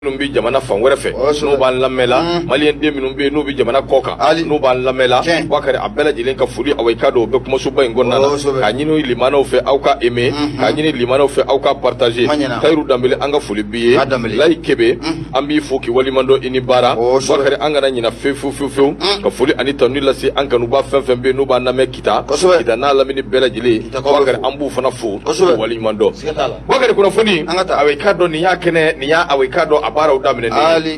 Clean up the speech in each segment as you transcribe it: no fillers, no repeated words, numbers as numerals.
Numbi jamana fan wɛrɛ fɛ n'u b'an lamɛnla maliyɛn den minnu bɛ yen n'u bɛ jamana kɔ kan n'u b'an lamɛnla Bakari a bɛɛ lajɛlen ka foli aw ka don o bɛ kumasoba in kɔnɔna na k'a ɲini limanaw fɛ aw ka aimer k'a ɲini limanaw fɛ aw ka partager Tayiru Danbele an ka foli b'i ye Layi Kebe an b'i fo k'i walimadɔn i ni baara Bakari an kana ɲina fewu ka foli ani tanu lase an kanuba fɛn fɛn bɛ yen n'u b'an lamɛn kita n'a lamini bɛɛ lajɛlen Bakari an b'u fana fo walimadɔn Bakari kunnafoni aw ka dɔn nin y'a kɛnɛ nin y'a aw ka dɔn baaraw daminɛ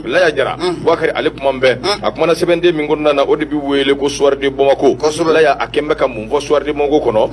Laya Jara Bakari ale kuma bɛɛ a kumana sɛbɛnden min kɔnɔna na o de bi wele ko soir de Bamako Laya a kɛn bɛ ka mun fɔ soir de Bamako kɔnɔ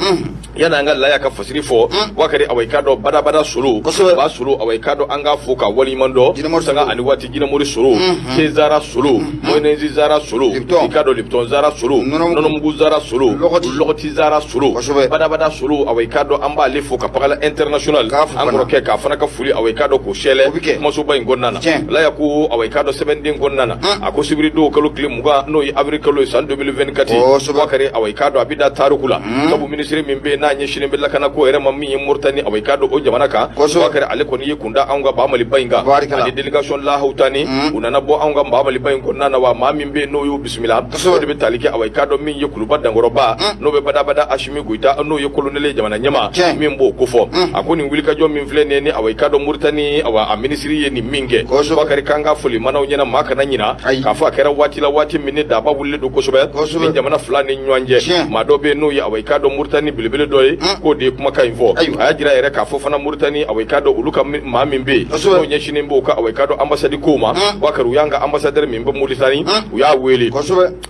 yani an ka Laya ka fasiri fɔ Bakari aw ka dɔn badabada solo ba solo aw ka dɔn an ka fo ka walimadɔn sanga ani waati jinɛmori solo Cesara solo Moinezi Zara solo i ka dɔn Lipton Zara solo Nɔnɔmugu Zara solo Lɔgɔti Zara solo badabada solo aw ka dɔn an b'ale fo ka Pakala International an kɔrɔkɛ k'a fana ka foli aw ka dɔn ko sɛlɛ kumasoba in kɔnɔna na Laya ko aw ka dɔn sɛbɛnden kɔnɔna na a ko sibiri don kalo tile 20 n'o ye avril kalo ye san 2024 Bakari aw ka dɔn a bɛ da tariku la sabu minisiri min bɛ n'a ɲɛsinnen bɛ lakana ko yɛrɛ ma min ye Moritani aw ka dɔn o jamana kan Bakari ale kɔni ye kunda anw ka Bahamaliba in kan ani délégation lahawtani u nana bɔ anw ka Bahamaliba in kɔnɔna na wa maa min bɛ n'o y'u bisimila o de bɛ tali kɛ aw ka dɔn min ye Kuluba Dankɔrɔba n'o bɛ badabada Asimi Goyita n'o ye colonel jamana ɲɛma min b'o ko fɔ a ko nin wulikajɔ min filɛ nin ye ni aw ka dɔn Moritani a minisiri ye nin min kɛ Bakari kan ka foli manaw ɲɛna maa kana ɲina k'a fɔ a kɛra waati la waati min ni daba wulilen don kosɛbɛ ni jamana fila ni ɲɔgɔn cɛ maa dɔ bɛ yen n'o ye aw ka dɔn Moritani belebele dɔ ye k'o de ye kumakan in fɔ a y'a jira yɛrɛ k'a fɔ fana Moritani aw ka dɔn olu ka maa min bɛ yen n'o ɲɛsinnen b'o ka aw ka dɔn ambassade ko ma Bakari u y'an ka ambassadeur min bɛ Moritani u y'a wele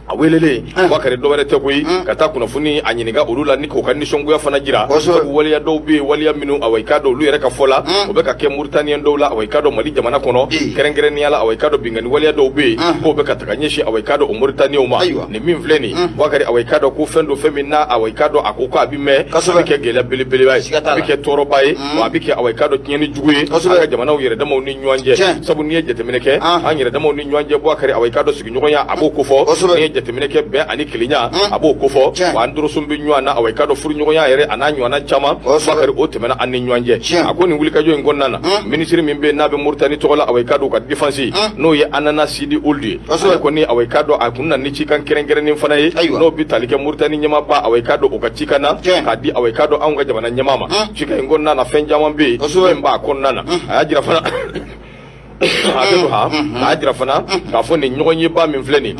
a welelen Bakari dɔwɛrɛ tɛ koyi ka taa kunnafoni a ɲininka olu la ni k'o ka nisɔngoya fana jira sabu waleya dɔw bɛ yen waleya minnu aw ka dɔn olu yɛrɛ ka fɔ la o bɛ ka kɛ Moritaniɛn dɔw la aw ka dɔn Mali jamana kɔnɔ kɛrɛnkɛrɛnnenya la aw ka dɔn bingani waleya dɔw bɛ yen k'o bɛ ka taga ɲɛsin aw ka dɔn o Moritaniɛnw ma nin min filɛ nin Bakari aw ka dɔn ko fɛn do fɛn min n'a aw ka dɔn a ko k'a bɛ mɛn a bɛ kɛ gɛlɛya belebeleba ye a bɛ kɛ tɔɔrɔba ye wa a bɛ kɛ aw ka dɔn tiɲɛni jugu ye an ka jamanaw yɛrɛdamaw ni ɲɔgɔn cɛ sabu n'i ye jateminɛ kɛ an yɛrɛdamaw ni ɲɔgɔn cɛ Bakari aw ka dɔn sigiɲɔgɔnya a b'o ko fɔ n'i ye jateminɛ kɛ bɛn ani kelenya a b'o ko fɔ wa an dorosun bɛ ɲɔgɔn na aw ka dɔn furuɲɔgɔnya yɛrɛ a n'a ɲɔgɔnna caman Bakari o tɛmɛna an ni ɲɔgɔn cɛ a ko nin wulikajɔ in kɔnɔna na minisiri min bɛ yen n'a bɛ Moritani tɔgɔ la aw ka dɔn ka défense n'o ye Anana Sidi Ould ye ale kɔni aw ka dɔn a kun na ni cikan kɛrɛnkɛrɛnnen fana ye n'o bɛ tali kɛ Moritani ɲɛmaaba aw ka dɔn o ka cikan na k'a di aw ka dɔn anw ka jamana ɲɛmaa ma cikan in kɔnɔna na fɛn caman bɛ yen min b'a kɔnɔna na a y'a jira fana a y'a jira fana k'a fɔ nin ɲɔgɔn yeba min filɛ nin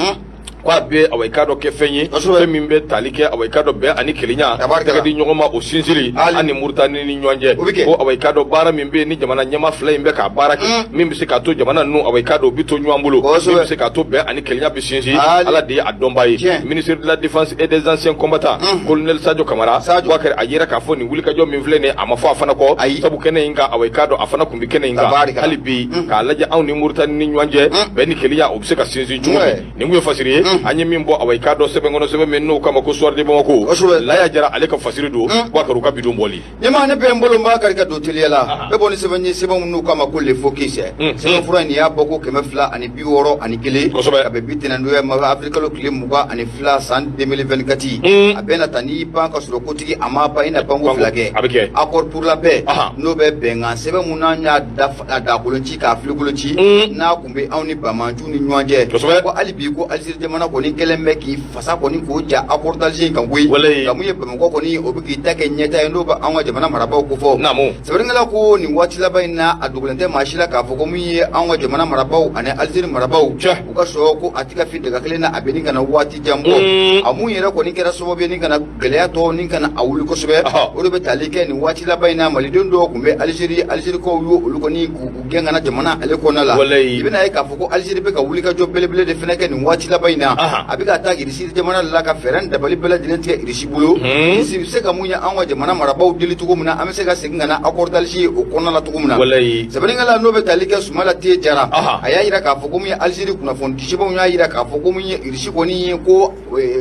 k'a bɛ aw ka dɔn kɛ fɛn ye fɛn min bɛ tali kɛ aw ka dɔn bɛn ani kelenya tɛgɛ di ɲɔgɔn ma o sinsinri ani Moritani ni ɲɔgɔn cɛ ko aw ka dɔn baara min bɛ yen ni jamana ɲɛmaa fila in bɛ k'a baara kɛ min bɛ se k'a to jamana ninnu aw ka dɔn u bɛ to ɲɔgɔn bolo min bɛ se k'a to bɛn ani kelenya bɛ sinsin Ala de ye a dɔnbaa ye ministre de la défense et des anciens combattants colonel Sadio Kamara Bakari a yɛrɛ k'a fɔ nin wulikajɔ min filɛ nin a ma fɔ a fana kɔ sabu kɛnɛ in kan aw ka dɔn a fana tun bɛ kɛnɛ in kan hali bi k'a lajɛ anw ni Moritani ni ɲɔgɔn cɛ bɛn ni kelenya o bɛ se ka sinsin cogo min nin kun ye fasiri ye an ye min bɔ aw ka dɔn sɛbɛn kɔnɔ sɛbɛn min n'o kama ko soir de Bamako Laya Jara ale ka fasiri don Bakari ka bidon bɔli ɲɛmaa ne bɛ n bolo n b'a kari ka don teliya la bɛɛ bɔ ni sɛbɛn ye sɛbɛn minnu kama ko le focus sɛbɛn fura in y'a bɔ ko 261 a bɛ bi tɛnɛndoya ma avril kalo tile 22 san 2024 a bɛɛ na ta n'i pan ka sɔrɔ kotigi a ma pan i na pan ko fila kɛ accord pour la paix n'o bɛ bɛnkan sɛbɛn mun n'an y'a da kolonci k'a fili kolonci n'a kun bɛ anw ni Bamanju ni ɲɔgɔn cɛ ko hali bi ko Alizeri jamana kɔni kɛlen bɛ k'i fasa kɔni k'o ja accord d'Alger kan koyi ka mun ye Bamakɔ kɔni o bɛ k'i ta kɛ ɲɛta ye n'o bɛ anw ka jamana marabaw ko fɔ sɛbɛnnikɛla ko nin waati laban in na a dogolen tɛ maa si la k'a fɔ ko mun ye anw ka jamana marabaw ani Alizeri marabaw u ka sɔrɔ ko a ti ka fi daga kelen na a bɛ ni kana waati jan bɔ a mun yɛrɛ kɔni kɛra sababu ye ni kana gɛlɛya tɔ ni kana a wuli kosɛbɛ o de bɛ tali kɛ nin waati laban in na malidenw dɔw tun bɛ Alizeri kaw ye olu kɔni k'u gɛn kana jamana ale kɔnɔna la i bɛna ye k'a fɔ ko Alizeri bɛ ka wulikajɔ belebele de fana kɛ nin waati laban in na a bɛ ka taa Irisi jamana la ka fɛɛrɛ dabali bɛɛ lajɛlen tigɛ Irisi bolo Irisi bɛ se ka mun ye anw ka jamana marabaw deli cogo min na an bɛ se ka segin ka na accord d'Alger o kɔnɔna la cogo min na sɛbɛnnikɛla n'o bɛ tali kɛ Sumala T Jara a y'a jira k'a fɔ ko mun ye Alizeri kunnafoni disibaaw y'a jira k'a fɔ ko mun ye Irisi kɔni ye ko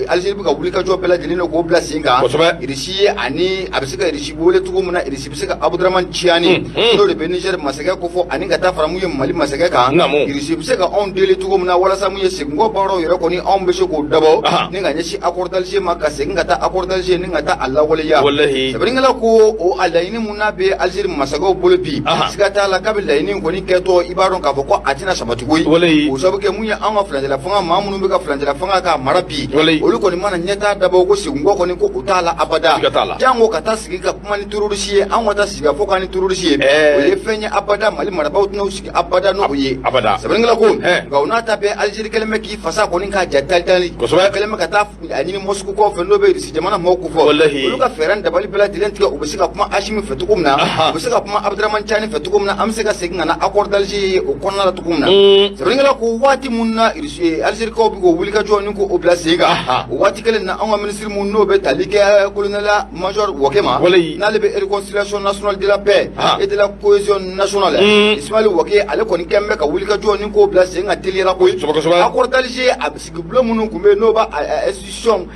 Alizeri bɛ ka wulikajɔ bɛɛ lajɛlen k'o bila sen kan Irisi ani a bɛ se ka Irisi wele cogo min na Irisi bɛ se ka Abudurahmani Tchiani n'o de bɛ Niger masakɛ ko fɔ ani ka taa fara mun ye Mali masakɛ kan Irisi bɛ se ka anw deli cogo min na walasa mun ye seginkɔ baaraw yɛrɛ kɔni koni an bɛ se k'o dabɔ ni ka ɲɛsin accord d'Alger ma ka segin ka taa accord d'Alger ni ka taa a lawaleya sɛbɛnnikɛla ko o a laɲini mun n'a bɛ Algérie masakɛw bolo bi siga t'a la k'a bɛ laɲini kɔni kɛtɔ i b'a dɔn k'a fɔ ko a tɛna sabati koyi o sababu kɛ mun ye an ka furancɛla fanga maa minnu bɛ ka furancɛla fanga ka mara bi olu kɔni mana ɲɛtaa dabɔ ko seginkɔ kɔni ko u t'a la abada jango ka taa sigi ka kuma ni terroriste ye an ka taa sigi ka fɔ k'an ni terroriste ye o ye fɛn ye abada Mali marabaaw tɛna sigi abada n'o ye sɛbɛnnikɛla ko nka o n'a ta bɛɛ Algérie kɛlen bɛ k'i fasa kɔni k'a ja tali kɛlen bɛ ka taa a ɲini Moscou kɔfɛ n'o bɛ Russie jamana maaw ko fɔ olu ka fɛɛrɛ dabali bɛɛ lajɛlen tigɛ u bɛ se ka kuma Hachimi fɛ cogo min na u bɛ se ka kuma Abdramane Tiani fɛ cogo min na an bɛ se ka segin ka na accord d'Alger ye o kɔnɔna la cogo min na sɛbɛnnikɛla ko waati mun na Algérikaw bɛ k'o wulikajɔ ni k'o bila sen kan o waati kelen na an ka minisiri mun n'o bɛ tali kɛ colonel major Wakema n'ale bɛ réconciliation nationale de la paix et de la cohésion nationale Ismaël Waké ale kɔni kɛn bɛ ka wulikajɔ ni k'o bila sen kan teliyara koyi accord d'Alger a sigi bulon minnu tun bɛ n'o b'a institution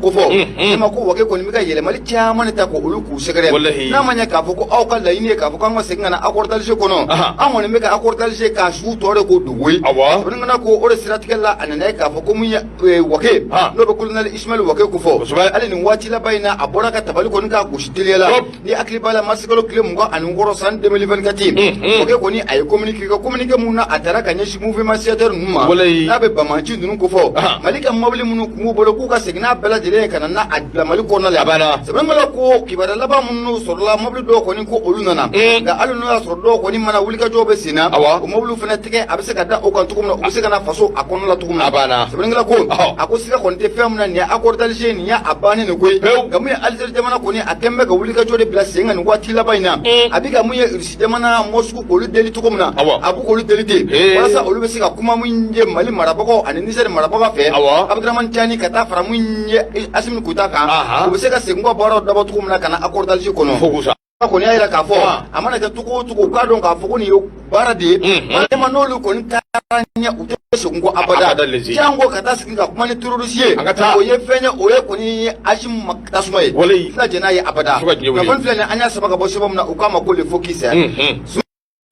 ko fɔ ne ma ko Waké kɔni bɛ ka yɛlɛmali caman de ta ko olu k'u sɛgɛrɛ n'a ma ɲɛ k'a fɔ ko aw ka laɲini ye k'a fɔ k'an ka segin ka na accord d'Alger kɔnɔ an kɔni bɛ ka accord d'Alger k'a sugu tɔ de k'o dogo ye sɛbɛnnikɛla ko o de siratigɛ la a nana ye k'a fɔ ko mun ye Waké n'o bɛ colonel Ismaël Waké ko fɔ hali nin waati laban in na a bɔra ka tabali kɔni k'a gosi teliya la ni hakili b'a la mars kalo tile 26 san 2024 Waké kɔni a ye communiqué mun na a taara ka ɲɛsin mouvement signataire ninnu ma n'a bɛ bamaci ninnu ko fɔ Mali ka mobili minnu kun b'u bolo k'u ka segin n'a bɛɛ lajɛlen ye ka na n'a bila Mali kɔnɔna la sɛbɛnnikɛla ko kibaruya laban minnu sɔrɔla mobili dɔw kɔni ko olu nana nka hali n'o y'a sɔrɔ dɔw kɔni mana wulikajɔw bɛ sen na o mobili fana tigɛ a bɛ se ka da o kan cogo min na u bɛ se ka na faso a kɔnɔna la cogo min na sɛbɛnnikɛla ko a ko siga kɔni tɛ fɛn min na nin ye accord d'Alger nin y'a bannen de koyi nka mun ye Algérie jamana kɔni a kɛn bɛ ka wulikajɔ de bila sen kan nin waati laban in na a bɛ ka mun ye Russie jamana Moscou k'olu deli cogo min na a bɛ k'olu deli ten walasa olu bɛ se ka kuma mun ye Mali marabagaw ani Niger marabagaw fɛ Abdramane Tiani ka taa fara mun ye Assimi Goïta kan u bɛ se ka segin kɔ baaraw dabɔ cogo min na ka na accord d'Alger kɔnɔ kɔni y'a yira k'a fɔ a mana kɛ cogo o cogo u k'a dɔn k'a fɔ ko nin ye baara de ye walima n'olu kɔni taara ɲɛ u tɛ segin kɔ abada jango ka taa sigi ka kuma ni terroriste ye o ye fɛn ye o ye kɔni Hachimi tasuma ye tɛna jɛn n'a ye abada nka kɔni filɛ nin an y'a saba ka bɔ sɛbɛn min na u k'a ma ko le focus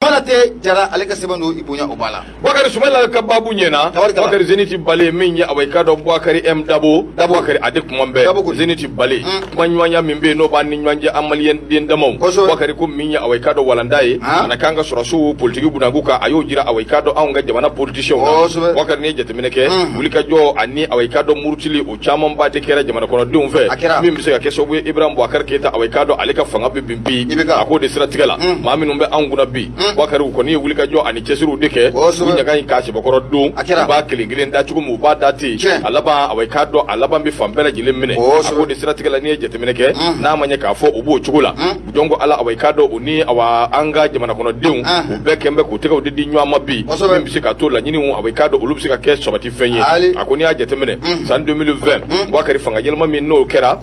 Manate jara ale ka sɛbɛn don i bonya o b'a la Boubacar Soumaïla ka babu ɲɛna Boubacar Zeniti Bale min ye awai ka dɔn Boubacar M Dabo Boubacar a de kuma bɛɛ Zeniti Bale kuma ɲɔgɔnya min bɛ yen n'o b'a ni ɲɔgɔn cɛ an maliyɛn den damaw Boubacar ko min ye awai ka dɔn walanda ye a na kan ka sɔrɔsiw politiki bunanku kan a y'o jira awai ka dɔn anw ka jamana politicien na Boubacar ni ye jateminɛ kɛ wulikajɔ ani awai ka dɔn murutili o caman ba de kɛra jamana kɔnɔdenw fɛ min bɛ se ka kɛ sababu ye Ibrahim Boubacar Keita awai ka dɔn ale ka fanga bɛ bin bi a k'o de siratigɛ la maa minnu bɛ anw kunna bi Boubacar kɔni ye wulikajɔ ani cɛsiriw de kɛ u ɲaga in k'a sɛbɛkɔrɔ don u b'a kelen kelen da cogo min u b'a da ten a laban awai ka dɔn a laban bɛ fan bɛɛ lajɛlen minɛ a k'o de siratigɛ la n'i ye jateminɛ kɛ n'a ma ɲɛ k'a fɔ u b'o cogo la jɔn ko ala awai ka dɔn u ni an ka jamana kɔnɔdenw u bɛɛ kɛn bɛ k'u tɛgɛw de di ɲɔgɔn ma bi min bɛ se ka to laɲiniw awai ka dɔn olu bɛ se ka kɛ sabati fɛn ye a ko n'i y'a jateminɛ san 2020 Boubacar fanga yɛlɛma min n'o kɛra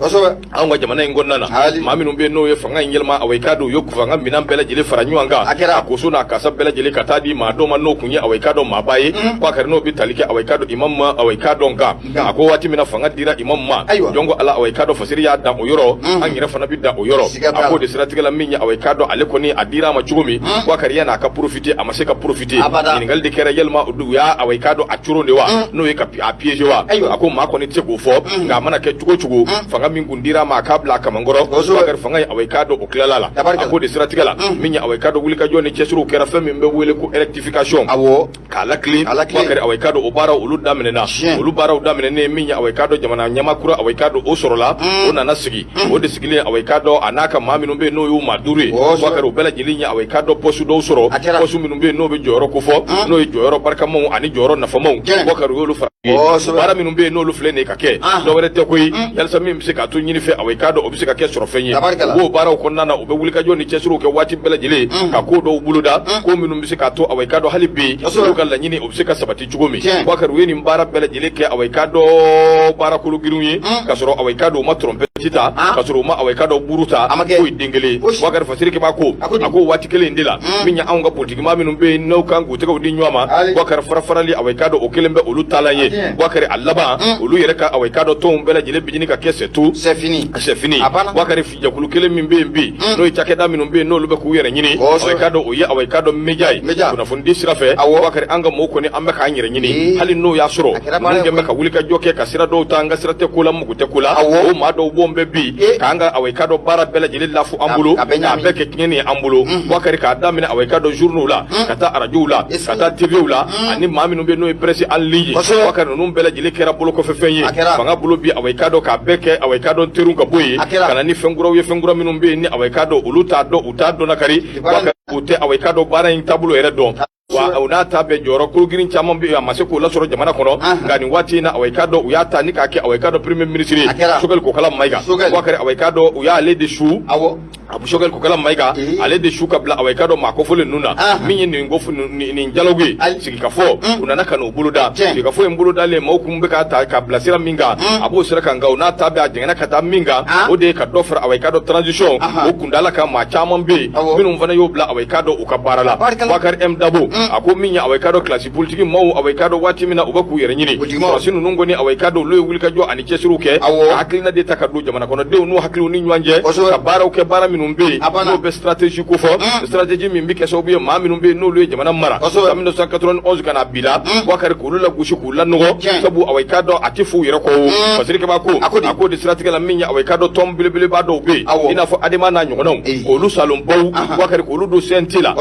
anw ka jamana in kɔnɔna na maa minnu bɛ yen n'o ye fanga in yɛlɛma awai ka dɔn u ye fanga minɛn bɛɛ lajɛlen fara ɲɔgɔn kan a koso n'a kasa bɛɛ lajɛlen ka taa di maa dɔ ma n'o kun ye awai ka dɔn maaba ye Boubacar n'o bɛ tali kɛ awai ka dɔn imam ma awai ka dɔn kan a ko waati min na fanga dira imam ma jɔn ko ala awai ka dɔn fasiri y'a dan o yɔrɔ an yɛrɛ fana bɛ dan o yɔrɔ a k'o de siratigɛ la min ye awai ka dɔn ale kɔni a dira a ma cogo min Boubacar yan'a ka profiter a ma se ka profiter ɲininkali de kɛra yɛlɛma u y'a awai ka dɔn a coron de wa n'o ye ka a piéger wa a ko maa kɔni tɛ se k'o fɔ nka a mana kɛ cogo cogo fanga min kun dira a ma a k'a bila a kamankɔrɔ Boubacar fanga ye awai ka dɔn o tilala la a k'o de siratigɛ la min ye awai ka dɔn wulikajɔ ni cɛsiriw kɛra fɛn min bɛ wele ko rectification k'a lakili Boubacar awai ka dɔn o baaraw olu daminɛna olu baaraw daminɛnen min ye awai ka dɔn jamana ɲamakura awai ka dɔn o sɔrɔla o nana sigi o de sigilen awai ka dɔn a n'a ka maa minnu bɛ yen n'o y'u maa duuru ye Boubacar o bɛɛ lajɛlen ye awai ka dɔn poste dɔw sɔrɔ poste minnu bɛ yen n'o bɛ jɔyɔrɔ kofɔ n'o ye jɔyɔrɔ barikamaw ani jɔyɔrɔ nafamaw Boubacar o y'olu fara baara minnu bɛ yen n'olu filɛ nin ye ka kɛ dɔwɛrɛ tɛ koyi yalisa min bɛ se k'a to ɲini fɛ awai ka dɔn o bɛ se ka kɛ sɔrɔ fɛn ye u b'o baaraw kɔnɔna na u bɛ wulikajɔ ni cɛsiriw kɛ waati bɛɛ lajɛlen ka ko dɔw boloda ko minnu bɛ se k'a to awai ka dɔn hali bi olu ka laɲini o bɛ se ka sabati cogo min Boubacar u ye nin baara bɛɛ lajɛlen kɛ awai ka dɔn baara kolo girinw ye ka sɔrɔ awai ka dɔn u ma trompette ta ka sɔrɔ u ma awai ka dɔn buru ta k'o ye den kelen Boubacar fasiriki b'a ko a ko waati kelen in de la min ye anw ka politikimaa minnu bɛ yen n'o kan k'u tɛgɛw di ɲɔgɔn ma Boubacar fara-farali awai ka dɔn o kelen bɛ olu taalan ye Boubacar a laban olu yɛrɛ ka awai ka dɔn tɔnw bɛɛ lajɛlen bɛ ɲini ka kɛ c'est fini Boubacar jɛkulu kelen min bɛ yen bi n'o ye cakɛda minnu bɛ yen n'olu bɛ k'u yɛrɛ ɲini awai ka dɔn o ye awai ka do mejai kuna fundi sirafe wakari anga mo ko ni amba ka nyire nyini hali no ya soro nge meka wulika joke ka sira do tanga sira te kula mu te kula o ma do bombe bi ka anga awai ka do bara bela jili lafu ambulo na beke kini ambulo wakari ka damina awai ka do journal la kata radio la kata tv la ani mami no be no presse en ligne wakari no bela jili kera bolo ko fefenye fanga bolo bi awai ka do ka beke awai ka do terun ka boyi kana ni fenguro ye fenguro minum be ni awai ka do uluta do utado na kari wakari ute awai ka do bara in tabulo ere don wa una tabe joro kulgirin chamon bi amase ko la soro jamana kono ngani wati na awai ka do uyata ni ka ke awai ka do premier ministre sogel ko kala maiga wakari awai ka do uya le de shu abu sogel ko kala maiga ale de shu kabla awai ka do makofo le nuna minyi ni ngofu ni njalogi sigi ka fo una naka no buluda sigi ka fo mbuluda le maukum be ka ta kabla sira minga abu sira kan ga una tabe ajengana ka ta minga o de ka dofra awai ka do transition o kundala ka ma chamon bi minum vana yo bla awai ka do ukabarala wakari em dabo ako minya awai kado klasi politiki mau awai kado wati mina ubaku yere nyini sinu nungo ni awai kado loye wulika jo ani chesiru ke hakili na deta kadu jamana kono de nu hakili ni nywanje kabara uke bara minumbe no be strategy ko fo strategy mimbi ke so biye ma minumbe no loye jamana mara kamino 1991 kana bila wakari kulula gushi kula nugo sabu awai kado atifu yere ko fasiri ke ba ko ako de strategy la minya awai kado tom bilibili ba do be ina fo adema na nyono ko lu salon baw wakari ko lu do sentila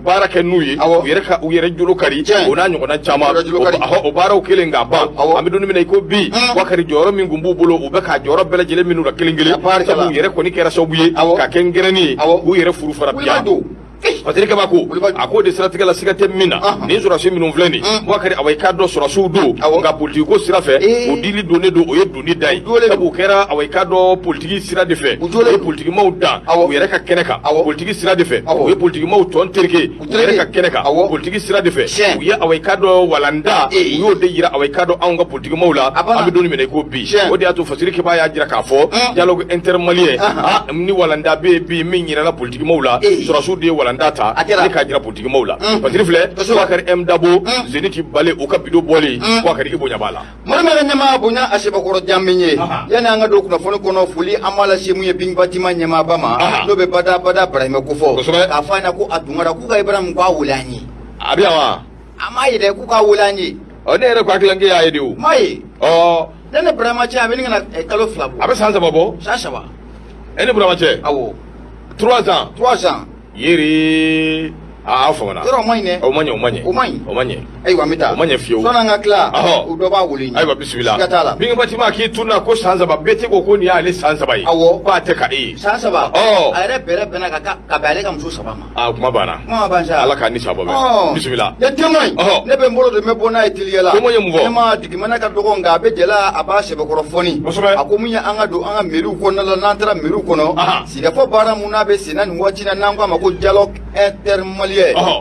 bara ke nuyi yere ka uyere julu kari ona nyona chama o bara o kelenga ba amido ni minay ko bi wakari joro min gumbu bulo ube ka joro bele jele minu ra kelengele sabu yere ko ni kera sobuye ka kengerani uyere furu fara biya Patrik Kabako, à cause de stratégie la sécurité mina, les orations minonvleni, wakari awai kado sorasu do, nga politiko sira fe, o dili donné do oye doni dai, sabu kera awai kado politiki sira de fe, oye politiki mau da, oyere ka keneka, politiki sira de fe, oye politiki mau ton terke, oyere ka keneka, politiki sira de fe, oye awai kado walanda, oye de yira awai kado anga politiki mau la, ami doni mene ko bi, o de ato fasiri keba ya jira kafo, dialogue intermalien, ni walanda be bi min yira la politiki mau la, sorasu de walanda data ni ka jira politiki maula patri fle wakari em dabo zeniti bale o ka bido bole wakari ibonya bala marmara nyama bonya asheba koro jaminye yana nga do kuna fono kono fuli amala shemu ye bing batima nyama bama do be pada brahima ko fo ka fana ko adungara ku ka ibrahim kwa wulani abiawa amayi de ku ka wulani o ne re kwa kilange ya yedu mai o dana brahima cha be ngana kalo flabo abe sansa babo sasa ba ene brahima che awo 3 ans yiri afona tero moyne omanye aywa mita omanye fio sona ngakla udoba wulini aywa bismillah binga batima ki tuna ko sanza ba beti ko ni ale sanza bai awo ba te ka sanza ba ayre bere bena ka bale kam so sabama kuma bana ma banza ala ka ni sababa bismillah ya temoy ne be mbolo de me bona itiliela ko moye mvo ma digimana ka dogo nga be jela abashe be korofoni akumunya anga do anga meru ko na la nantara meru ko no siga fo bara muna be sinan wachina nangwa mako dialogue intermalien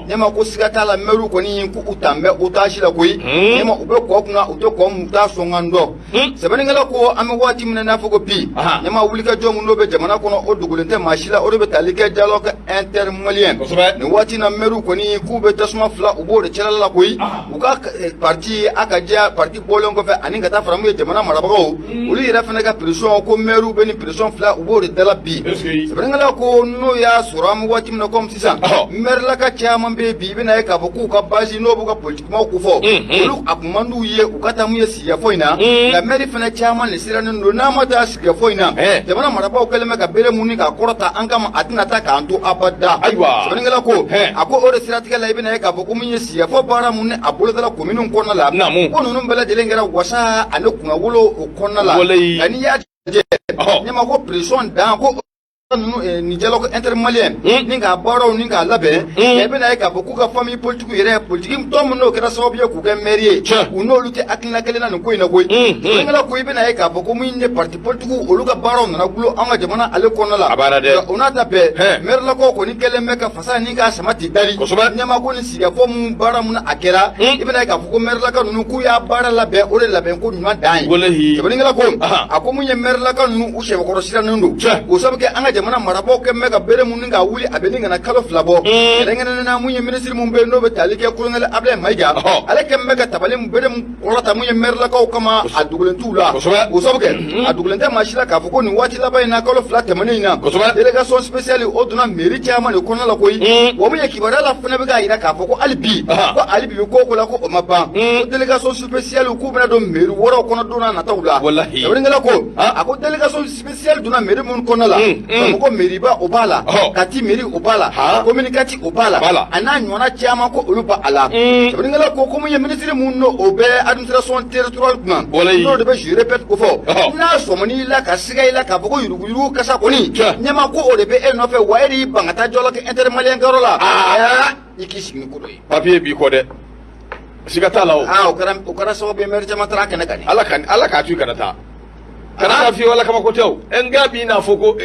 nema ko sigata la meru ko ni ku utambe utashi la koyi nema ube ko kunga uto ko muta songando sebani ngala ko ame wati mina na fogo bi nema wulika jomu no be jamana kono odugulente mashila o be talike dialogue intermalien ni wati na meru ko ni ku be tasma fla ubo de chala la koyi uka parti akaja parti bolongo fe aninga ta framu jamana marabago uli rafana ka pression ko meru be ni pression fla ubo de dala bi sebani ngala ko no ya suram wati mina kom sisa merla ka chairman be bibi na ka boku ka bashi no buka politique ma ku fo ulu akumandu ye ukata mu ye siya foina la meri fana chairman le sira no na mata siya foina jamana maraba o keleme ka bere muni ka korota an kama atina ta ka antu abada aywa soningala ko ako ore sira tika la ibina ka boku mu ye siya fo bara muni abolo dala kominu konna la ko nunu bela delengera wasa ane kuna wulo konna la ani ya nyama ko pression dan ko ni dialogue intermalien ninga baro ninga labe ebe na ka boku ka famille politique yere politique to mo no kera sababu ye ku ga mairie uno lute akina kale na ko ina koy ngala ko ebe na ka boku mu ne parti politique olu ka baro na gulo anga jamana ale ko na la una ta be mer la ko ni kele me ka fasa ni ka samati dari nyama ko ni siya fo mu bara mu na akera ebe na ka boku mer la ka nu ku ya bara la be ore la be ko nywa dai ebe ngala ko akomu ye mer la ka nu u shebe ko sira nundu ko sabe ke anga jamana marabɔ kɛ mɛ ka bere mun ka wuli a bɛ ni kana kalo fila bɔ yɛrɛngɛnɛ na mun ye ministre mun bɛ yen n'o bɛ tali kɛ kolonɛli Abdulaye Mayiga ale kɛ mɛ ka tabali bere mun kɔrɔta mun ye mɛrilakaw kama a dogolen t'u la o sabu kɛ a dogolen tɛ maa si la k'a fɔ ko nin waati laban in na kalo fila tɛmɛnen in na délégation spéciale o donna mairie caman de kɔnɔna la koyi wa mun ye kibaruya la fana bɛ k'a jira k'a fɔ ko hali bi bɛ ko ko la ko o ma ban ko délégation spéciale k'u bɛna don mairie wɔɔrɔw kɔnɔ don n'a nataw la sɛbɛnnikɛla ko a ko délégation spéciale donna mairie minnu kɔnɔna la ko mairie ba o b'a la Kati mairie o b'a la communiqué o b'a la a n'a ɲɔgɔnna caman ko olu ba a la sɛbɛnnikɛla ko mun ye ministre mun n'o o bɛ administration territoriale kunna n'o de bɛ je répète ko fɔ n'a sɔmɔn'i la ka siga i la k'a fɔ ko yuruguyurugu kasa kɔni ɲɛma ko o de bɛ e nɔfɛ wa e de y'i ban ka taa jɔ la kɛ intermalien kɛyɔrɔ la i k'i sigi ni ko dɔ ye papier b'i kɔ dɛ siga t'a la o kɛra sababu ye maire caman taara kɛnɛ kan ala k'a to i kana taa fiye wala kama ko tɛ o nka bi n'a fɔ ko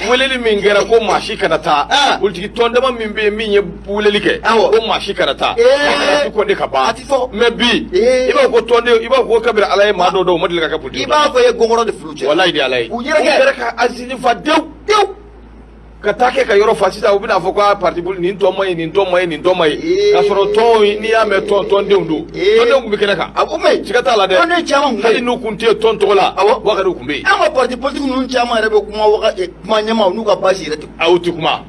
weleli min kɛra ko maa si kana taa politiki tɔn dama min bɛ yen min ye weleli kɛ ko maa si kana taa i ko ne ka ban mɛ bi i b'a fɔ ko tɔnden i b'a fɔ ko kabiri ala ye maa dɔw dɔw o ma deli ka kɛ politiki i b'a fɔ ye gɔngɔrɔ de furu cɛ walayi de ala ye u yɛrɛ ka azini fa dewu ka taa kɛ ka yɔrɔ fa sisan u bɛna fɔ ko parti nin tɔn ma ɲi nin tɔn ma ɲi nin tɔn ma ɲi k'a sɔrɔ tɔn n'i y'a mɛn tɔndenw don tɔndenw tun bɛ kɛnɛ kan siga t'a la dɛ hali n'u kun tɛ tɔn tɔgɔ la Boubacar tun bɛ yen an ka parti politique ninnu caman yɛrɛ bɛ kuma ɲɛmaw n'u ka base yɛrɛ u tɛ kuma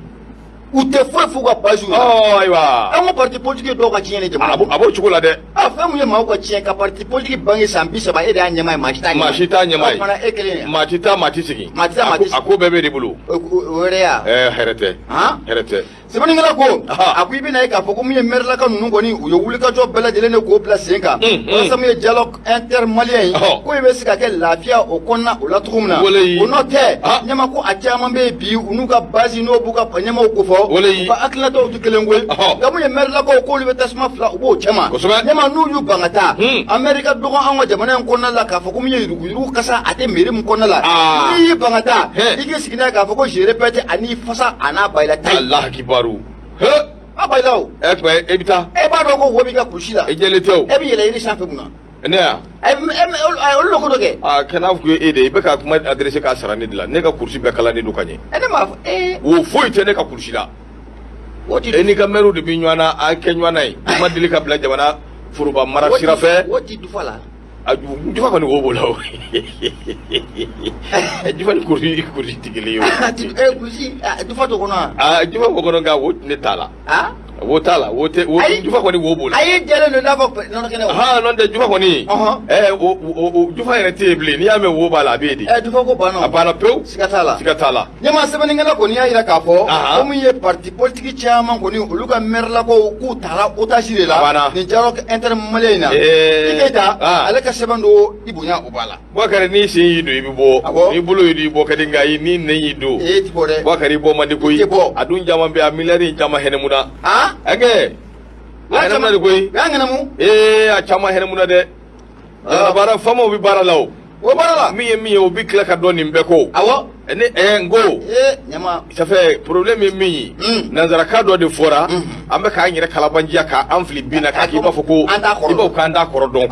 u tɛ foyi f'u ka base la ayiwa an ka parti politique dɔw ka tiɲɛ ni jamana a b'o cogo la dɛ fɛn mun ye maaw ka tiɲɛ ka parti politique bange san 30 e de y'a ɲɛmaa ye maa si t'a ɲɛmaa ye e kelen maa si t'a maa ti sigi a ko bɛɛ bɛ de bolo o yɛrɛ ya hɛrɛ tɛ hɛrɛ tɛ sɛbɛnnikɛla ko a ko i bɛna ye k'a fɔ ko min ye mairilaka ninnu kɔni u ye wulikajɔ bɛɛ lajɛlen de k'o bila sen kan walasa min ye dialogue intermalien ye ko i bɛ se ka kɛ lafiya o kɔnɔna o la cogo min na o nɔ tɛ ɲɛma ko a caman bɛ yen bi u n'u ka base n'o b'u ka ɲɛmaw ko fɔ u ka hakilinataw tɛ kelen koyi nka mun ye mairilakaw k'olu bɛ tasuma fila u b'o cɛ ma ɲɛma n'u y'u ban ka taa Amerika dɔgɔ an ka jamana in kɔnɔna la k'a fɔ ko min ye yuruguyurugu kasa a tɛ mairie min kɔnɔna la n'i y'i ban ka taa i k'i sigi n'a ye k'a fɔ ko je répète ani fasa a n'a bayila ta a bayila o e bɛ taa e b'a dɔn ko wo b'i ka kulusi la e jɛlen tɛ o e bɛ yɛlɛ yiri sanfɛ mun na ne ya olu ko dɔ kɛ kana fɔ e de i bɛ ka kuma adressé k'a sara ne de la ne ka kulusi bɛɛ kalannen don ka ɲɛ ne m'a fɔ wo foyi tɛ ne ka kulusi la e n'i ka maire de bɛ ɲɔgɔn na an kɛ ɲɔgɔn na ye i ma deli ka bila jamana foroba mara sira fɛ o ti dufa la jufa kɔni wo b'o la o jufa ni kulusi tɛ kelen ye o kulusi dufa t'o kɔnɔ jufa b'o kɔnɔ nka wo ne t'a la wo t'a la wo tɛ jufa kɔni wo b'o la a ye jɛlen don n'a fɔ nɔnɔ kɛnɛ o n'o tɛ jufa kɔni o jufa yɛrɛ tɛ yen bilen n'i y'a mɛn wo b'a la a bɛ yen de jufa ko banna a banna pewu siga t'a la ɲɛmaa sɛbɛnnikɛla kɔni y'a jira k'a fɔ ko min ye parti politique caman kɔni olu ka mairilakaw k'u taara otage de la nin dialogue intermalien in na i Keita ale ka sɛbɛn don i bonya o b'a la Boubacar n'i sen y'i don i bɛ bɔ n'i bolo y'i bɔ ka di nka n'i nɛn y'i don e ti bɔ dɛ Boubacar i bɔ man di koyi a dun caman bɛ yen a miliyari caman hɛnɛmuna ɛkɛ a hɛnɛmuna de koyi a ŋanamu a caman hɛnɛmuna dɛ baara famaw bɛ baara la o baara la min ye o bɛ tila ka dɔn nin bɛɛ ko ne n ko ça fait problème ye min ye nanzarakan dɔ de fɔra an bɛ k'an yɛrɛ kalabanjiya k'an fili bin na k'a k'i b'a fɔ ko i b'o k'an t'a kɔrɔ dɔn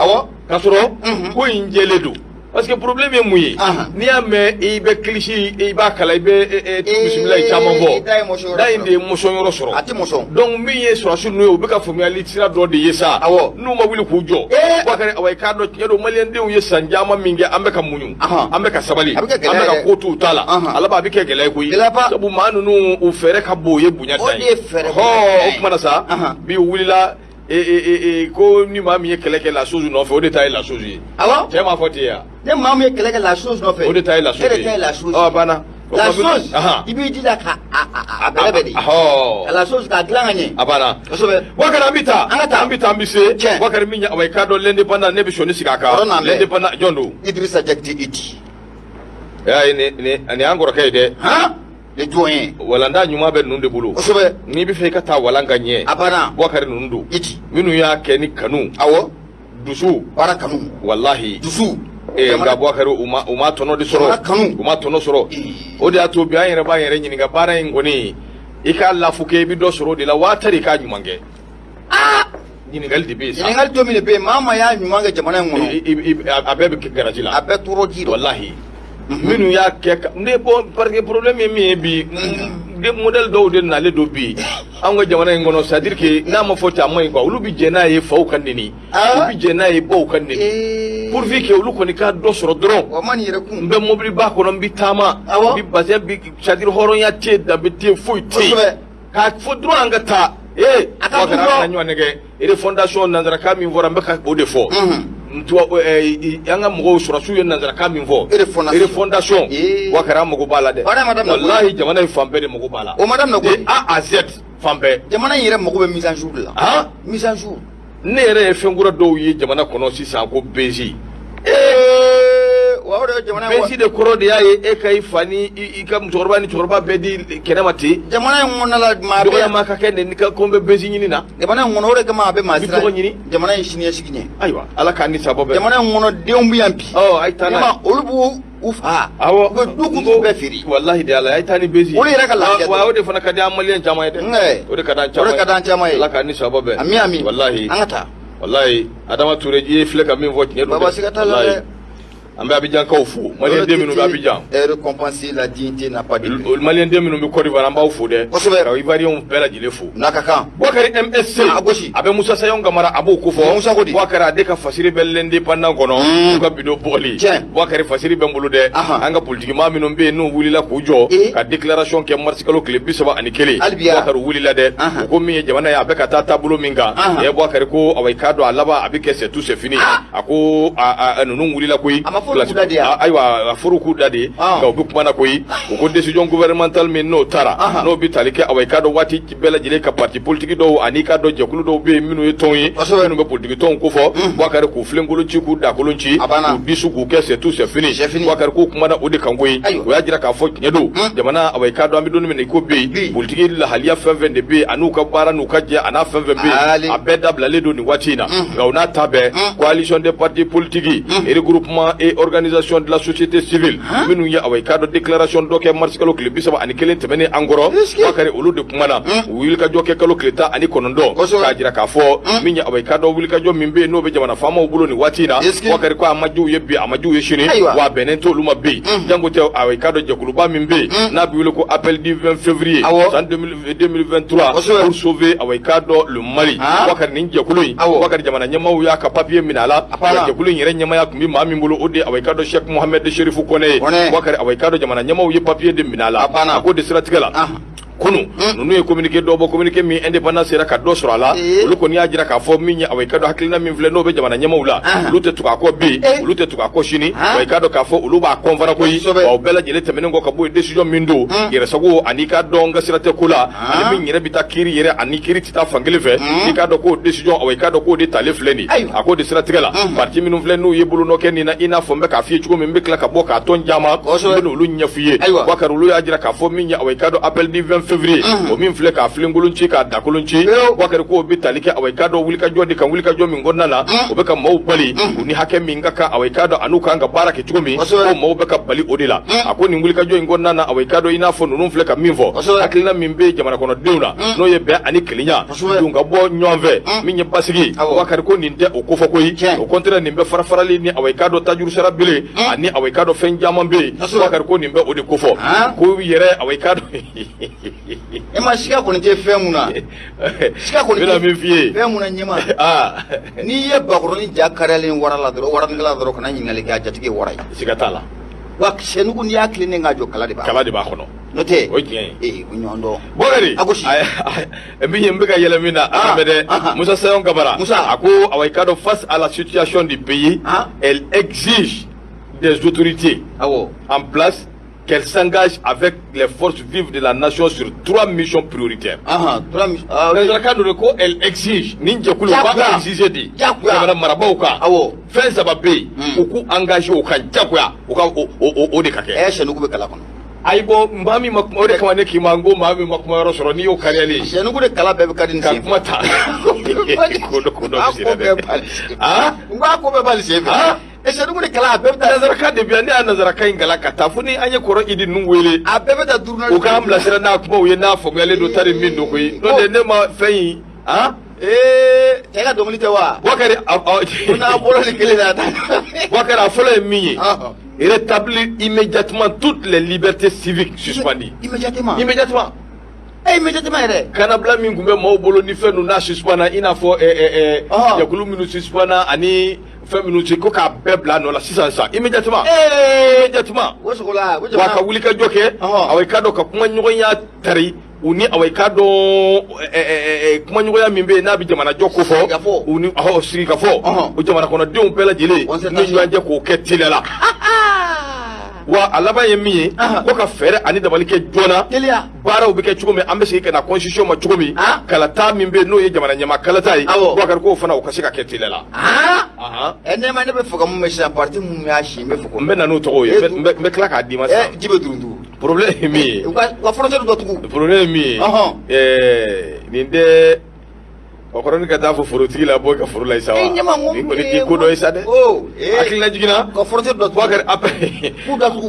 k'a sɔrɔ ko in jɛlen don parce que problème ye mun ye n'i y'a mɛn i bɛ kilisi i b'a kala i bɛ bisimilayi caman fɔ da in de ye mɔsɔn yɔrɔ sɔrɔ donc min ye sɔrɔsi ninnu ye u bɛ ka faamuyali sira dɔ de ye sa n'u ma wuli k'u jɔ Boubacar awa i k'a dɔn tiɲɛ don maliyɛndenw ye san caman min kɛ an bɛ ka muɲu an bɛ ka sabali an bɛ ka ko t'u ta la ala b'a bɛ kɛ gɛlɛya koyi sabu maa ninnu u fɛɛrɛ ka bon o ye bonya dan ye o tuma na sa bi u wulila ko ni maa min ye kɛlɛ kɛ la chose nɔfɛ o de ta ye la chose ye cɛ m'a fɔ ten ya ni maa min ye kɛlɛ kɛ la chose nɔfɛ o de ta ye la chose ye e de ta ye la chose banna la chose i b'i jija ka a bɛrɛ bɛ de la chose k'a dilan ka ɲɛ a banna kosɛbɛ Boubacar an bɛ taa an bɛ se Boubacar min awa i k'a dɔn l'indépendant ne bɛ sɔnni sigi a kan l'indépendant jɔn don Idrissa Diakité Ity nin y'an kɔrɔkɛ ye dɛ le jɔn ye walanda ɲuman bɛ ninnu de bolo kosɛbɛ n'i bɛ fɛ i ka taa walan ka ɲɛ a banna Boubacar ninnu don Ity minnu y'a kɛ ni kanu dusu baara kanu walahi dusu nka Boubacar u ma tɔnɔ de sɔrɔ u ma tɔnɔ sɔrɔ o de y'a to bi an yɛrɛ b'an yɛrɛ ɲininka baara in kɔni i k'a lafu kɛ i bɛ dɔ sɔrɔ o de la waa tari i k'a ɲuman kɛ ɲininkali de bɛ yen sa ɲininkali to min de bɛ yen maa y'a ɲuman kɛ jamana in kɔnɔ a bɛɛ bɛ garati la a bɛɛ tɔɔrɔ ji walahi minu ya kɛ ne bon parce que problème ye min ye bi de modèle dɔw de nalen do bi an ka jamana in kɔnɔ c'est à dire que n'a ma fɔ caman ye quoi olu bi jɛ n'a ye faw ka neni olu bi jɛ n'a ye baw ka neni pourvu que olu kɔni ka dɔ sɔrɔ dɔrɔn n bɛ mobili ba kɔnɔ n bi taama n bi bassin bi c'est à dire hɔrɔnya tɛ yen danbe tɛ yen foyi tɛ yen k'a fɔ dɔrɔn an ka taa a ka ɲɔgɔn nɛgɛ fondation nanzarakan min fɔra n bɛ ka o de fɔ an ka mɔgɔw sɔrɔsiw ye nanzarakan min fɔ fondation wa kɛra an mago b'a la dɛ walahi jamana in fan bɛɛ de mago b'a la de A à Z fan bɛɛ jamana in yɛrɛ mago bɛ mise à jour de la mise à jour ne yɛrɛ ye fɛn kura dɔw ye jamana kɔnɔ sisan ko bezi bezi de kɔrɔ de y'a ye e ka i fa ni i ka musokɔrɔba ni cɛkɔrɔba bɛɛ di kɛnɛma ten jamana in kɔnɔna la maa bɛɛ dɔgɔyama ka kɛ nin ka ko n bɛ bezi ɲini na jamana in kɔnɔ o de kama a bɛ maa siran tɔgɔ ɲini jamana in siniɲɛsigi ɲɛ ayiwa ala k'an ni sababa bɛɛ jamana in kɔnɔ denw bɛ yan bi a ye taa n'a ye olu b'u u fa awɔ u bɛ du kutu bɛɛ feere walahi de ala a ye taa ni bezi olu yɛrɛ ka lafiya wa o de fana ka di an maliyɛn caman ye dɛ o de ka d'an caman ye ye ala k'an ni sababa bɛɛ ami walahi an ka taa walahi Adama Ture i ye filɛ ka min fɔ tiɲɛ don baba siga t'a la dɛ an bɛ Abidjankaw fo maliyɛn den minnu bɛ Abidjan récompenser la dignité n'a pas de prix maliyɛn den minnu bɛ Côte d'Ivoire an b'aw fo dɛ kosɛbɛ ka Ivoiriens bɛɛ lajɛlen fo n'a ka kan Bouakari MSC a bɛ Musa Sayon Kamara a b'o ko fɔ Musa ko di Bouakari a de ka fasiri bɛ l'indépendant kɔnɔ u ka bidon bɔgɔli Bouakari fasiri bɛ n bolo dɛ an ka politique maa minnu bɛ yen n'u wulila k'u jɔ ka déclaration kɛ mars kalo tile 31 Bouakari wulila dɛ u ko min ye jamana ye a bɛ ka taa taabolo min kan Bouakari ko awa i k'a dɔn a laban a bɛ kɛ c'est tout c'est fini a ko ninnu wulila koyi ayiwa a furu k'u da de nka u bɛ kumana koyi u ko décision gouvernementale min n'o taara n'o bɛ tali kɛ awa i k'a dɔn waati bɛɛ lajɛlen ka parti politique dɔw ani k'a dɔn jɛkulu dɔw bɛ yen minnu ye tɔn ye minnu bɛ politique tɔnw ko fɔ Bouakari k'u filenkolon ci k'u dakolon ci k'u disu k'u kɛ c'est tout c'est fini Bouakari k'u kumana o de kan koyi o y'a jira k'a fɔ tiɲɛ don jamana awa i k'a dɔn an bɛ don min na i ko bɛ yen politique lahaliya fɛn fɛn de bɛ yen a n'u ka baara n'u ka jɛ a n'a fɛn fɛn bɛ yen a bɛɛ dabilalen don nin waati in na nka o n'a ta bɛɛ coalition des partis politiques et regroupement et organisation de la société civile minnu ye awa i k'a dɔn déclaration dɔ kɛ mars kalo tile 31 tɛmɛnen an kɔrɔ Bouakari olu de kumana u wulikajɔ kɛ kalo tile 19 k'a jira k'a fɔ min ye awa i k'a dɔn wulikajɔ min bɛ yen n'o bɛ jamana faamaw bolo nin waati in na Bouakari ko a ma juw ye bi a ma juw ye sini wa a bɛnnen t'olu ma bi jango tɛ awa i k'a dɔn jɛkuluba min bɛ yen n'a bɛ wele ko appel du 20 février san 2023 pour sauver awa i k'a dɔn le Mali Bouakari nin jɛkulu in Bouakari jamana ɲɛmaaw y'a ka papier minɛ a la jɛkulu in yɛrɛ ɲɛmaaya tun bɛ maa min bolo o de awa i k'a dɔn Cheikh Mohamed Chérifou Kone ye Bouakari awa i k'a dɔn jamana ɲɛmaaw ye papier de minɛ a la a ko de siratigɛ la kunu ninnu ye communiqué dɔ bɔ communiqué min indépendant sera ka dɔ sɔrɔ a la olu kɔni y'a jira k'a fɔ min ye awa i ka dɔn hakilina min filɛ n'o bɛ jamana ɲɛmaaw la olu tɛ tugu a kɔ bi olu tɛ tugu a kɔ sini wa i ka dɔn k'a fɔ olu b'a kɔnfara koyi wa o bɛɛ lajɛlen tɛmɛnen kɔ ka bɔ yen décision min don yɛrɛsago ani ka dɔn n ka sira tɛ ko la ani min yɛrɛ bɛ taa kiiri yɛrɛ ani kiiri tɛ taa fan kelen fɛ i ka dɔn k'o décision awa i ka dɔn k'o de talen filɛ nin a k'o de siratigɛ la parti minnu filɛ n'u ye bolonɔ kɛ nin na i n'a fɔ n bɛ k'a f'i ye cogo min n bɛ tila ka bɔ k'a tɔn caman n bɛ n'olu ɲɛf'i ye Bouakari olu y'a jira k'a fɔ min ye awa i ka dɔn appel du 20 février min filɛ k'a filenkolon ci k'a dakolon ci Bouakari k'o bɛ tali kɛ awa i k'a dɔn wulikajɔ de kan wulikajɔ min kɔnɔna na o bɛ ka maaw bali u ni hakɛ min ka kan awa i k'a dɔn an'u kan ka baara kɛ cogo min ko maaw bɛ ka bali o de la a ko nin wulikajɔ in kɔnɔna na awa i k'a dɔn i n'a fɔ ninnu filɛ ka min fɔ hakilina min bɛ jamana kɔnɔdenw na n'o ye bɛn ani kelenya dun ka bɔ ɲɔgɔn fɛ min ye basigi Bouakari ko nin tɛ o ko fɔ koyi o contraire nin bɛ fara farali ni awa i k'a dɔn tajuru sara bele ani awa i k'a dɔn fɛn caman bɛ yen Bouakari ko nin bɛ o de ko fɔ ko yɛrɛ awa i k'a dɔn siga kɔni tɛ fɛn mun na siga kɔni tɛ min f'i ye fɛn mun na ɲɛma n'i ye bakɔrɔni ja kariyalen wara la dɔrɔn waranikɛla dɔrɔn kana ɲininkali kɛ a jatigi ye wara ye siga t'a la wa sɛnugu n'i y'a tilennen k'a jɔ kala de b'a kɔnɔ n'o tɛ o ye tiɲɛ ye o ɲɔgɔn dɔn Bouakari a gosi min ye n bɛ ka yɛlɛ min na a lamɛn dɛ Musa Sayon Kamara a ko awa i k'a dɔn face à la situation du pays elle exige des autorités en place qu'elle s'engage avec les forces vives de la nation sur 3 missions prioritaires. Elle exige, Ninjakulu va exiger dit, Madame Marabouka, fait ça va payer, ou engagé au Kanjakoya, au Dekake. Aibo mami makmore kama ne kimango mami makmoro soro ni o kariali shenugu de kala bebe kadin se kamata ko be bal se shenugu de kala bebe da nazara ka de biani nazara ka ingala katafuni anye koro idi nungwele a bebe da durna o ka amla sira na kuma uye na fo ngale do tari min do koyi no de ne ma feyi tega domili te wa Bouakari na bolo ni kele da ta Bouakari afolo minye rétablir immédiatement toutes les libertés civiques suspendues. Immédiatement. Immédiatement. Immédiatement yɛrɛ. Kanabila min tun bɛ maaw bolo ni fɛn ninnu n'a suspend i n'a fɔ jɛkulu minnu suspend ani fɛn minnu ci ko k'a bɛɛ bila a nɔ la sisan immédiatement. Immédiatement. O sogo la. Wa ka wulikajɔ kɛ aw ka dɔn ka kumaɲɔgɔnya tari u ni aw ka dɔn kumaɲɔgɔnya min bɛ yen n'a bɛ jamanajɔ ko fɔ u ni sigi ka fɔ o jamana kɔnɔdenw bɛɛ lajɛlen ni ɲɔgɔn cɛ k'o kɛ teliya la. Wa a laban ye min ye ko ka fɛɛrɛ ani dabali kɛ joona baaraw bɛ kɛ cogo min an bɛ segin ka na constitution ma cogo min kalata min bɛ yen n'o ye jamana ɲɛmaa kalata ye Boubacar k'o fana o ka se ka kɛ teliya la. Ne ma ne bɛ fɛ ka mun bɛ sisan parti mun y'a si n bɛ fɛ ko. N bɛ na n'o tɔgɔ ye n bɛ tila k'a d'i ma sisan. Ji bɛ duruntu. Problème ye min ye. U ka frontière dɔ tugu. Problème ye min ye nin tɛ o kɔrɔ ni ka taa fɔ forotigi la bɔ i ka foro la sa wa nin kɔni tɛ ko dɔ ye sa dɛ hakilina jiginna Boubacar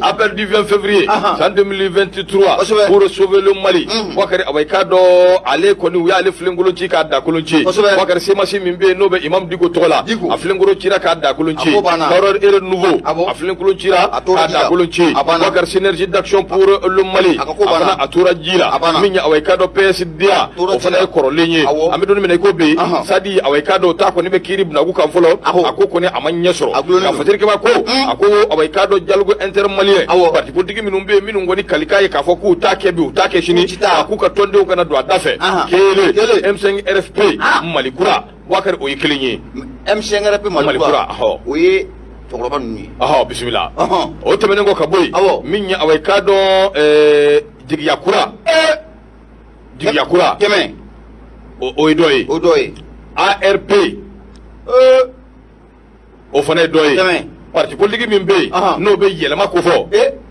appel du 20 février en 2023 pour sauver le Mali Boubacar awa i k'a dɔn ale kɔni u y'ale filenkolon ci k'a da kolon ci Boubacar semasi min bɛ yen n'o bɛ Imam Diko tɔgɔ la a filenkolon cira k'a da kolon ci Terreur et Renouveau a filenkolon cira k'a da kolon ci Boubacar synergie d'action pour le Mali a fana a tora ji la min ye awa i k'a dɔn PSDA o fana ye kɔrɔlen ye an bɛ don min na i ko be sadi awa ka do ta ko ni be kiri bunagu kan folo ako ko ni amanya soro ka fotere ke ba ko ako awa ka do jalgo intermalien parti politique minnu be minnu ngoni kalika ye ka fo ku ta ke bi u ta ke shini aku ka tonde o kana do adafe kele M5 RFP Malikura Boubacar o yikilinye M5 RFP Malikura o ye tokoroba nuni bismillah o temene ngo ka boy min ya awa ka do Jigiyakura keme o ye dɔ ye ARP o fana ye dɔ ye parti politique min bɛ yen n'o bɛ yɛlɛma ko fɔ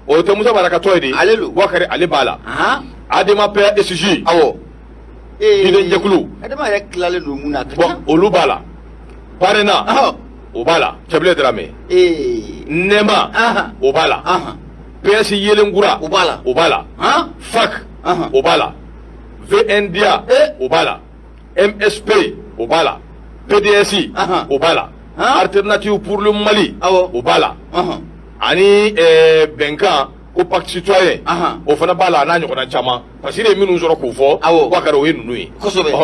o tɛ Musa Mara ka tɔ ye de Boubacar ale b'a la Adema PSG diinɛ jɛkulu olu b'a la Parena o b'a la Cɛbilen Dramé Nɛma o b'a la PS Yelenkura o b'a la FAC o b'a la VNDA o b'a la MSP au bala PDSI au bala Alternative pour le Mali au bala ani Benkan ko pacte citoyen o fana bala na ɲɔgɔnna caman parce que minnu sɔrɔ k'o fɔ Boubacar o ye ninnu ye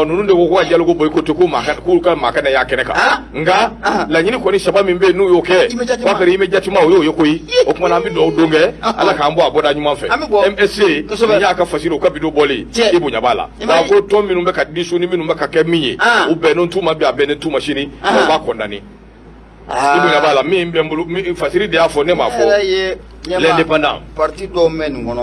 ninnu de ko ko ka dialogue boycott ko k'u ka maa kana y'a kɛnɛ kan nka laɲini kɔni saba min bɛ yen n'u y'o kɛ Boubacar immédiatement o y'o ye koyi o kumana an bɛ dugawu don kɛ ala k'an bɔ a bɔda ɲuman fɛ MSC n y'a ka fasiri o ka bidon bɔlen i bonya b'a la nka ko tɔn minnu bɛ ka di so ni minnu bɛ ka kɛ min ye u bɛnnen t'u ma bi a bɛnnen t'u ma sini o b'a condamné i bonya b'a la min bɛ n bolo fasiri de y'a fɔ ne m'a fɔ l'indépendant parti dɔw mɛn nin kɔnɔ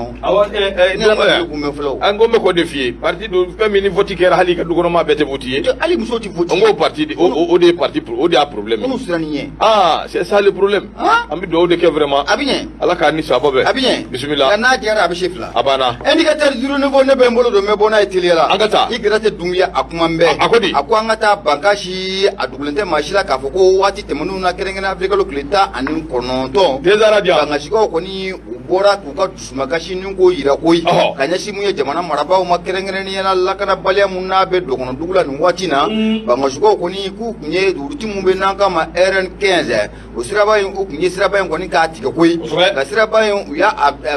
an ko n bɛ k'o de f'i ye parti dɔ fɛn min ni vote kɛra hali ka dukɔnɔmaa bɛɛ tɛ vote ye hali musow tɛ vote n ko parti de o de ye parti o de y'a problème minnu siran nin ɲɛ c'est ça le problème an bɛ dugawu de kɛ vraiment a bɛ ɲɛ ala k'a ni sababa bɛɛ a bɛ ɲɛ bisimila n'a diyara a bɛ se fila a banna indicateur zero niveau ne bɛ n bolo don n bɛ bɔ n'a ye teliya la an ka taa i gɛrɛ tɛ Dunbiya a kuma n bɛɛ a ko di a ko an ka taa Bankasi a dugulen tɛ maa si la k'a fɔ ko waati tɛmɛnenw na kɛrɛnkɛrɛnnen Afrique tile 19 Bankasikaw kɔni u bɔra k'u ka dusumakasi ni ko yira koyi ka ɲɛsin mun ye jamana marabaaw ma kɛrɛnkɛrɛnnenya la lakanabaliya mun n'a bɛ dɔgɔnɔ dugu la nin waati na Bankasikaw kɔni k'u kun ye duguti mun bɛ n'an kama RN15 o siraba in u kun ye siraba in kɔni k'a tigɛ koyi ka siraba in u y'a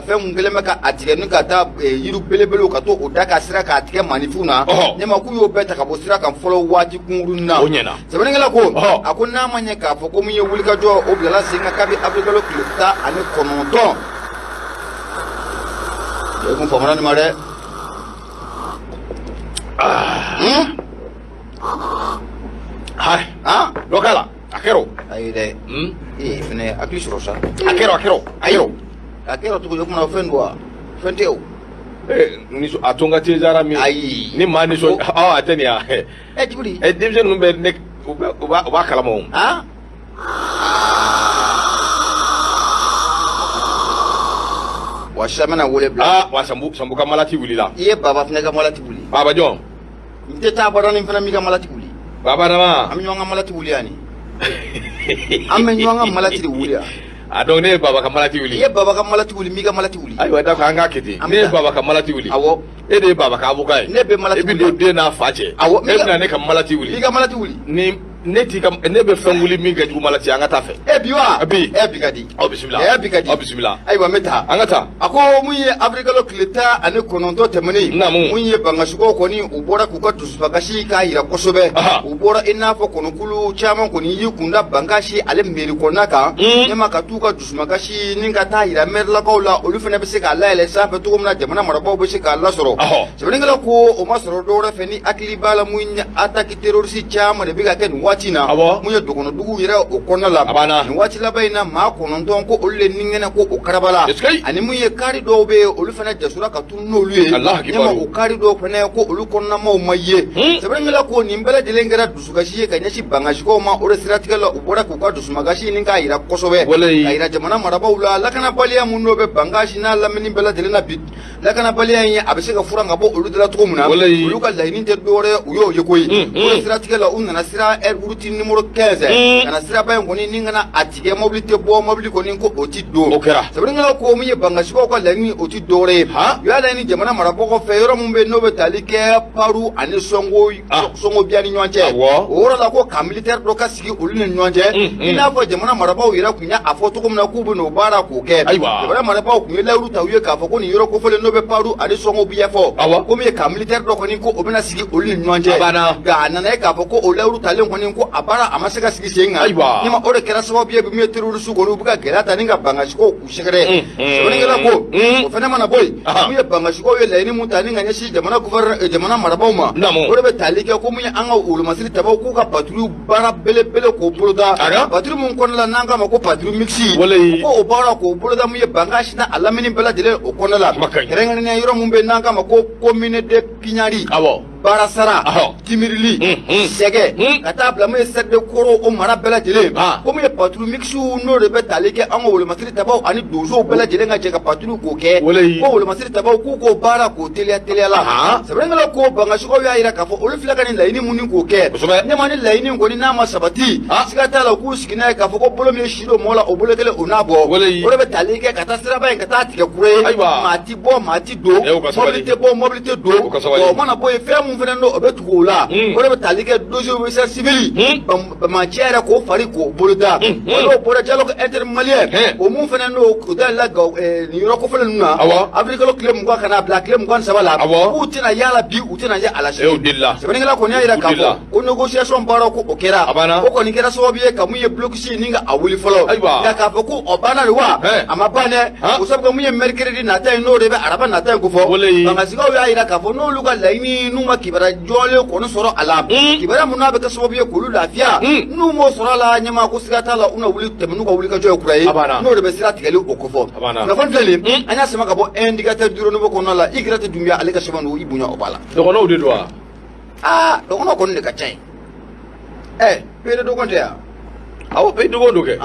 fɛn mun kɛlen bɛ ka a tigɛ ni ka taa yiri belebelew ka to o da ka sira k'a tigɛ manifinw na ne ma k'u y'o bɛɛ ta ka bɔ sira kan fɔlɔ waati kunkurunin na sɛbɛnnikɛla ko a ko n'a ma ɲɛ k'a fɔ ko mun ye wulikajɔ o bilala sen kan k'a bɛ Afrique tile 19 e kun famana ni ma dɛ hai dɔ k'a la a kɛra o ayi dɛ fɛnɛ hakili sɔrɔ sa a kɛra cogo o kumana fɛn don wa fɛn tɛ o a to n ka tezara min ayi ni maa nisɔn a tɛ nin ya Djibouti denmisɛn ninnu bɛ ne u b'a kalama o wa sisan bɛna wele bila wa Sambu ka malati wulila i ye Baba fɛnɛ ka malati wuli Baba jɔn n tɛ taa Bada ni fɛnɛ min ka malati wuli Baba dama an bɛ ɲɔgɔn ka malati wuli yan ni an bɛ ɲɔgɔn ka malati de wuli yan a donc ne ye Baba ka malati wuli i ye Baba ka malati wuli min ka malati wuli ayiwa d'accord an k'a kɛ ten ne ye Baba ka malati wuli awɔ e de ye Baba ka avocat ye ne bɛ malati wuli e bɛ don den n'a fa cɛ awɔ e bɛna ne ka malati wuli i ka malati wuli ni ne be fanguli min ga juma la ti anga ta fe biwa abi bigadi bismillah bigadi bismillah aywa meta anga ta ako munye Afrika lo kilita ane kononto temene munye bangashuko koni ubora kuka tusupakashi ka ira kosobe ubora ina fo konukulu chama koni yikunda bangashi ale meri konaka nyama katuka tusumakashi ninga ta ira merla kaula olufene be sika la ele safa to kumna jamana marabo be sika la soro sebengala ko o masoro dora feni akli bala munye ataki terrorisi chama de biga ken watina munye dogono dugu ira o konna la ni wati la bayna ma kononto ko olle ningena ko o karabala ani munye kari do be olufene jasura ka tunno luye nyama o kari do fene ko olu konna ma o maye sebengala ko nimbala delengera dusukashi ka nyashi bangashi ko ma ore siratikala ubora ko ka dusumagashi ninga ira kosobe ka ira jamana maraba ula lakana baliya munno be bangashi na lamini bela delena bit lakana baliya yin abise ka furanga bo olu dela to muna olu ka laini te dore uyo yekoyi ore siratikala unna sira er uruti numero 15 kana sira bayan goni ninga na atige mobilite bo mobili ko ninko oti do sebengala ko muye bangashi ko ka laini oti dore ya laini jamana maraba ko feyoro mumbe no be talike paru ani songo biani nyonche ora la ko ka militaire do ka sigi olu ne nyonche ina fo jamana maraba ira kunya afoto ko na kubu no bara ko ke jamana maraba ku la ruta uye ka fo ko ni yoro ko fole no be paru ani songo biya fo ko me ka militaire do ko ni ko obina sigi olu ne nyonche ga na na ka fo ko o la ruta le ko ni ko abara amasega sigi senga ni ma ore kera so biya bi me terrorist ko ru buga kera ta ninga banga ko ku shigere so ni ngala ko o fena mana boy mu banga ko ye la ni mutani nga nyashi jamana jamana maraba ma ore be talike ko mu anga ulu masiri tabaw ko ka patru bara bele ko buluda patru mun kon la nanga ma ko patru mixi ko o bara ko buluda mu ye banga shina alamini bela dele o kon la renga ni yoro mun be nanga ma ko commune de Pignari barasara timirili sege kata bla mu sedde koro o mara bela dele ko mu ye patru mixu no re be talike anga ulu masiri tabaw ani dozo bela dele nga je ka patru ko ke ko ulu masiri tabaw ko bara ko tele la sebrenga ko banga shiko ya ira ka fo ulu fila kan laini muni ko ke ne mani laini ko ni nama sabati sigata la ku sigina ka fo ko bolo mi shido mola o bolo kele onabo ore be talike kata sira ba kata tike kure mati do mobilité do o mana boy fe mun fene no obetu ko la ore be talike dojo be sa civili ba ma tiara ko fari ko bolo da o bolo jalo ko intermalien o mun fene no ko da la ga ni yoro ko fele nuna afrika lo klem ko kana black klem ko sabala utina yala bi utina ya ala shi sebengala ko ni ira ka ko negotiation baro ko okera ko ni kera so biye ka muye block shi ninga awuli folo ya ka ko o bana wa amabane o sabga muye mercredi na tay no rebe araba na tay ko fo banga sigo ya ira ka fo no luga laini numa kibara jole ko no soro ala kibara munna be ka so biye ko lu lafiya nu mo soro la nyama ko siga tala una wuli temnu ko wuli ka joy kurai no rebe sira tigale o ko fo na fon tele anya sama ka bo indicateur duro no ko no la igrate dumya ale ka shebanu ibunya obala dogono de doa dogono ko ne ka chay pede dogon te ya awo pe dogon doge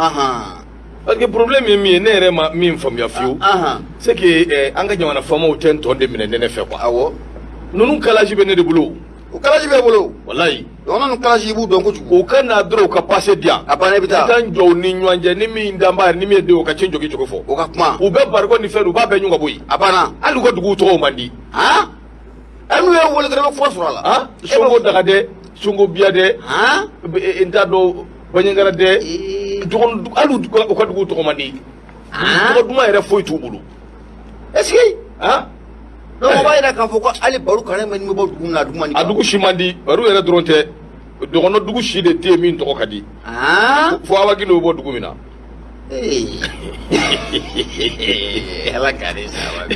parce que problème est mi ne re ma mi fam ya fiu c'est que anga jamana famo ten to de mine ne fe quoi awo nunu kala jibe ne de bulo o kala jibe bulo wallahi donon kala jibu don ko o kana dro ka passer dia apane bita tan jo ni nyanje ni mi ndamba ni mi de o ka chenjo ki choko fo o ka kuma o be bargo ni fe do ba be nyunga boyi apana alu ko dugu to mandi anu ye wole gare fo so la songo daga de songo biya de inta do banyangara de dogon alu ko dugu to mandi ko duma ere foy tu bulu est-ce que no ba ira ka fo ko ali baru kare men mo dugu na dugu mandi adugu shimandi baru ere dronte dogono dugu shi de te min to ko kadi fo awagi no bo dugu mina ela kare sawa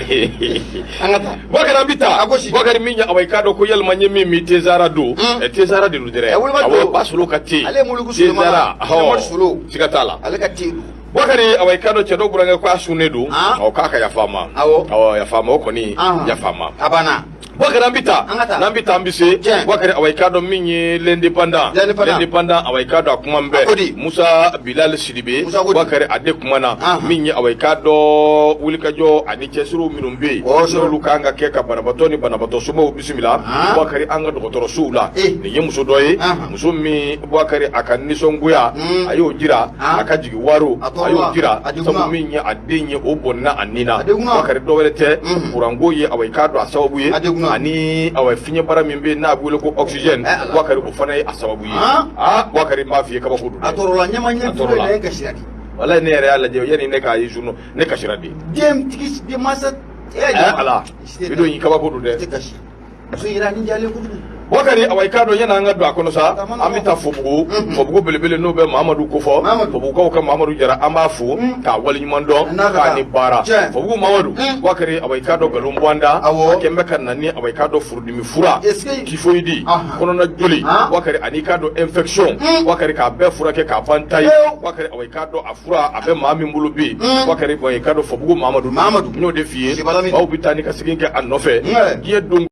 angata wakara bita wakari minya awai kado ko yalma nyemi mi tezara do tezara de ludere awai pasulo kati ale mulugu suluma sulu sikatala ale kati wakari awai kado chedo buranga ko asune do o kaka ya fama awo ya fama ko ni ya fama abana wakara bita nambita ambise wakari awai kado minyi l'indépendant awai kado akumambe Musa Bilal Sidibe wakari ade kumana minyi awai kado wulika jo ani chesuru minumbe no lukanga keka banabato sumo bismillah wakari anga dokotoro sula ni yemuso doye musumi wakari akanisonguya ayo jira akajigi waro ayo jira sabu minyi adenye obonna anina wakari dowelete kurangoye awai kado asabuye ani awa fiɲɛ bara min bɛ n'a bɛ wele ko oxygène wakari o fana ye a sababu ye wakari m'a f'i ye kabako don a tɔɔrɔla ɲɛmaɲɛ la e kasira de walayi ne yɛrɛ y'a lajɛ yanni ne k'a ye journaux ne kasira de den mansa ala bidon in kabako don dɛ tɛ kasi muso yɛrɛ ani jalen kojugu wakari awa i k'a dɔn yanni an ka don a kɔnɔ sa an bɛ taa Fɔbugu Fɔbugu belebele n'o bɛ Mahamadu kofɔ Fɔbugukaw ka Mahamadu Jara an b'a fo k'a waleɲuman dɔn k'a ni baara Fɔbugu Mahamadu wakari awa i k'a dɔn nkalon bɔnda a kɛlen bɛ ka na ni awa i k'a dɔn furudimi fura typhoïde kɔnɔna joli wakari ani k'a dɔn infection wakari k'a bɛɛ furakɛ k'a ban ta ye wakari awa i k'a dɔn a fura a bɛ maa min bolo bi wakari i k'a dɔn Fɔbugu Mahamadu n y'o de f'i ye maaw bɛ taa ni ka segin kɛ a nɔfɛ diɲɛ don